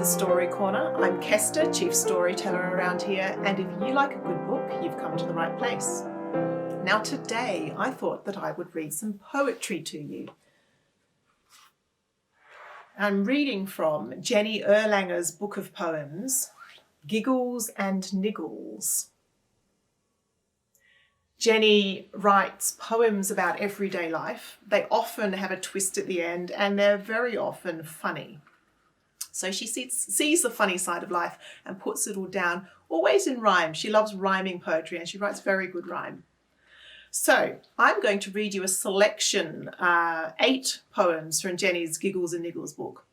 the Story Corner. I'm Kesta, Chief Storyteller around here, and if you like a good book, you've come to the right place. Now today, I thought that I would read some poetry to you. I'm reading from Jenny Erlanger's book of poems, Giggles and Niggles. Jenny writes poems about everyday life. They often have a twist at the end and they're very often funny. So she sees the funny side of life and puts it all down, always in rhyme. She loves rhyming poetry and she writes very good rhyme. So I'm going to read you a selection, 8 poems from Jenny's Giggles and Niggles book.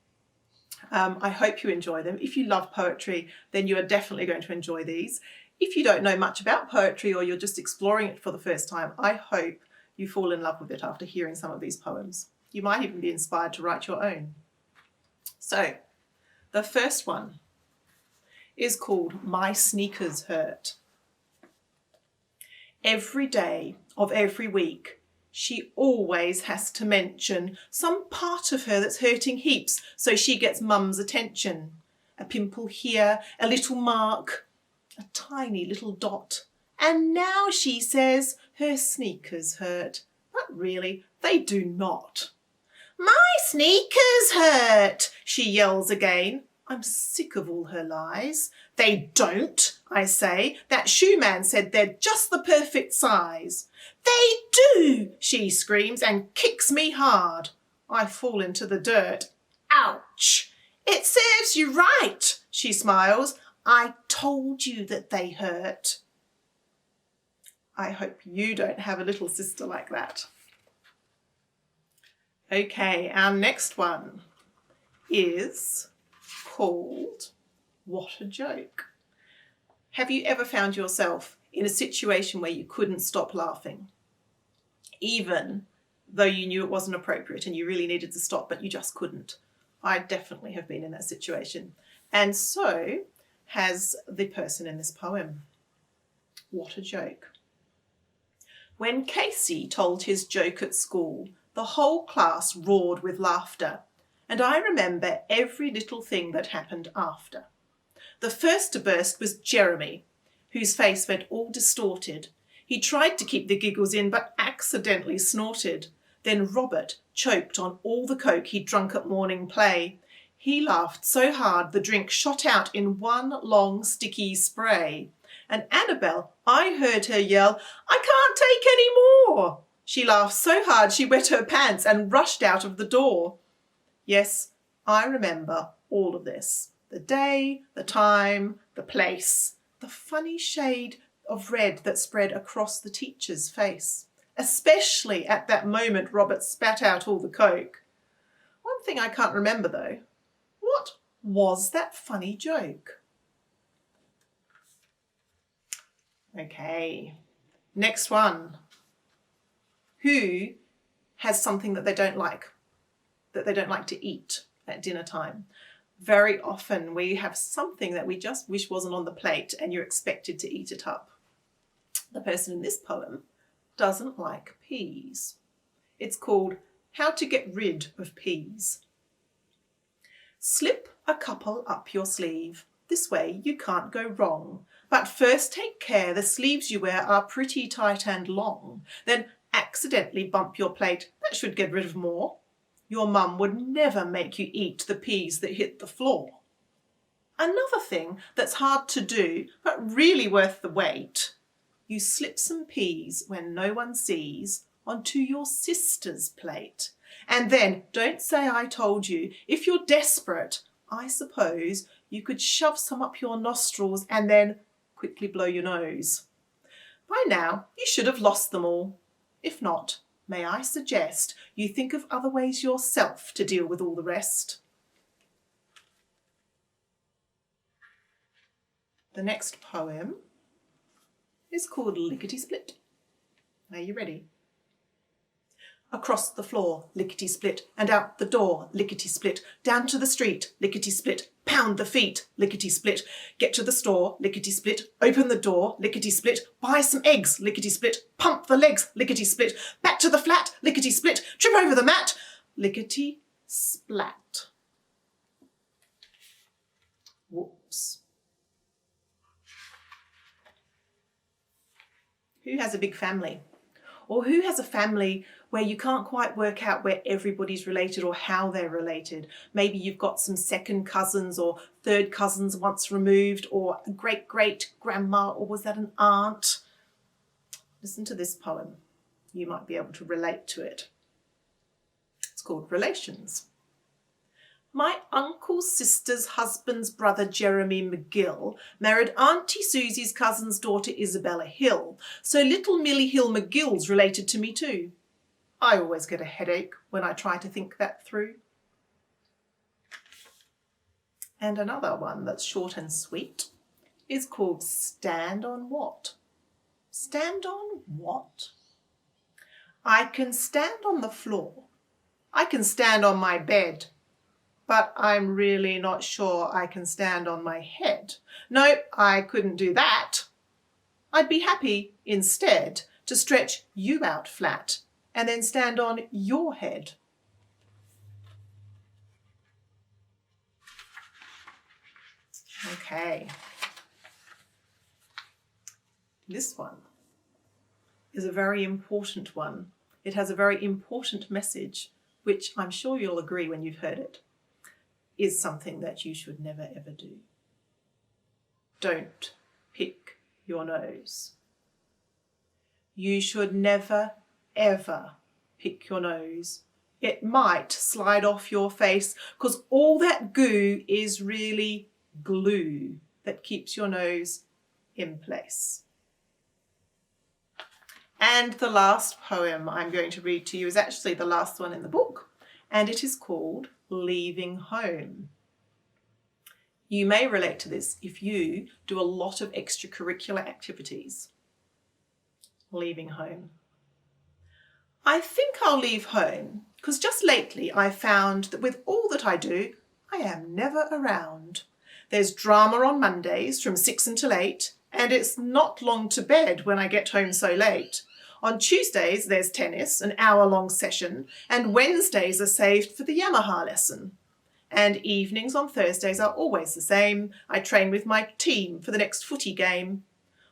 I hope you enjoy them. If you love poetry, then you are definitely going to enjoy these. If you don't know much about poetry or you're just exploring it for the first time, I hope you fall in love with it after hearing some of these poems. You might even be inspired to write your own. So, the first one is called My Sneakers Hurt. Every day of every week, she always has to mention some part of her that's hurting heaps, so she gets mum's attention. A pimple here, a little mark, a tiny little dot. And now she says her sneakers hurt. But really, they do not. My sneakers hurt, she yells again. I'm sick of all her lies. They don't, I say. That shoe man said they're just the perfect size. They do, she screams and kicks me hard. I fall into the dirt. Ouch! It serves you right, she smiles. I told you that they hurt. I hope you don't have a little sister like that. Okay, our next one is called What a Joke. Have you ever found yourself in a situation where you couldn't stop laughing? Even though you knew it wasn't appropriate and you really needed to stop, but you just couldn't. I definitely have been in that situation. And so has the person in this poem. What a joke. When Casey told his joke at school, the whole class roared with laughter, and I remember every little thing that happened after. The first to burst was Jeremy, whose face went all distorted. He tried to keep the giggles in, but accidentally snorted. Then Robert choked on all the Coke he'd drunk at morning play. He laughed so hard the drink shot out in one long sticky spray. And Annabelle, I heard her yell, I can't take any more. She laughed so hard she wet her pants and rushed out of the door. Yes, I remember all of this. The day, the time, the place, the funny shade of red that spread across the teacher's face. Especially at that moment Robert spat out all the Coke. One thing I can't remember though. What was that funny joke? Okay, next one. Who has something that they don't like to eat at dinner time? Very often we have something that we just wish wasn't on the plate and you're expected to eat it up. The person in this poem doesn't like peas. It's called How to Get Rid of Peas. Slip a couple up your sleeve. This way you can't go wrong. But first take care the sleeves you wear are pretty tight and long. Then accidentally bump your plate. That should get rid of more. Your mum would never make you eat the peas that hit the floor. Another thing that's hard to do, but really worth the wait. You slip some peas when no one sees onto your sister's plate. And then, don't say I told you. If you're desperate, I suppose you could shove some up your nostrils and then quickly blow your nose. By now, you should have lost them all. If not, may I suggest you think of other ways yourself to deal with all the rest. The next poem is called Lickety Split. Are you ready? Across the floor, lickety split, and out the door, lickety split, down to the street, lickety split, pound the feet, lickety split, get to the store, lickety split, open the door, lickety split, buy some eggs, lickety split, pump the legs, lickety split, back to the flat, lickety split, trip over the mat, lickety splat. Whoops. Who has a big family? Or who has a family where you can't quite work out where everybody's related or how they're related? Maybe you've got some second cousins or third cousins once removed, or a great-great-grandma, or was that an aunt? Listen to this poem. You might be able to relate to it. It's called Relations. My uncle's sister's husband's brother Jeremy McGill married Auntie Susie's cousin's daughter Isabella Hill, so little Millie Hill McGill's related to me too. I always get a headache when I try to think that through. And another one that's short and sweet is called Stand on What? Stand on what? I can stand on the floor. I can stand on my bed. But I'm really not sure I can stand on my head. No, I couldn't do that. I'd be happy, instead, to stretch you out flat and then stand on your head. Okay. This one is a very important one. It has a very important message, which I'm sure you'll agree when you've heard it, is something that you should never ever do. Don't pick your nose. You should never ever pick your nose. It might slide off your face because all that goo is really glue that keeps your nose in place. And the last poem I'm going to read to you is actually the last one in the book, and it is called Leaving Home. You may relate to this if you do a lot of extracurricular activities. Leaving home. I think I'll leave home because just lately I found that with all that I do, I am never around. There's drama on Mondays from 6 until 8, and it's not long to bed when I get home so late. On Tuesdays, there's tennis, an hour-long session, and Wednesdays are saved for the Yamaha lesson. And evenings on Thursdays are always the same. I train with my team for the next footy game.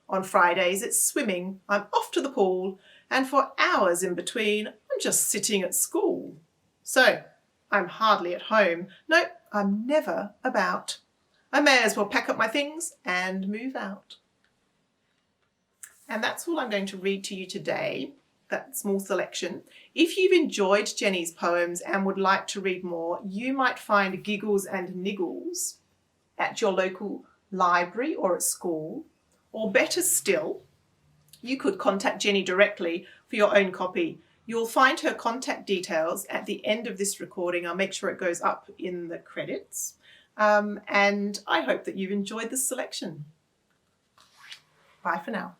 On Fridays, it's swimming. I'm off to the pool, and for hours in between, I'm just sitting at school. So, I'm hardly at home. No, I'm never about. I may as well pack up my things and move out. And that's all I'm going to read to you today, that small selection. If you've enjoyed Jenny's poems and would like to read more, you might find Giggles and Niggles at your local library or at school. Or better still, you could contact Jenny directly for your own copy. You'll find her contact details at the end of this recording. I'll make sure it goes up in the credits. And I hope that you've enjoyed this selection. Bye for now.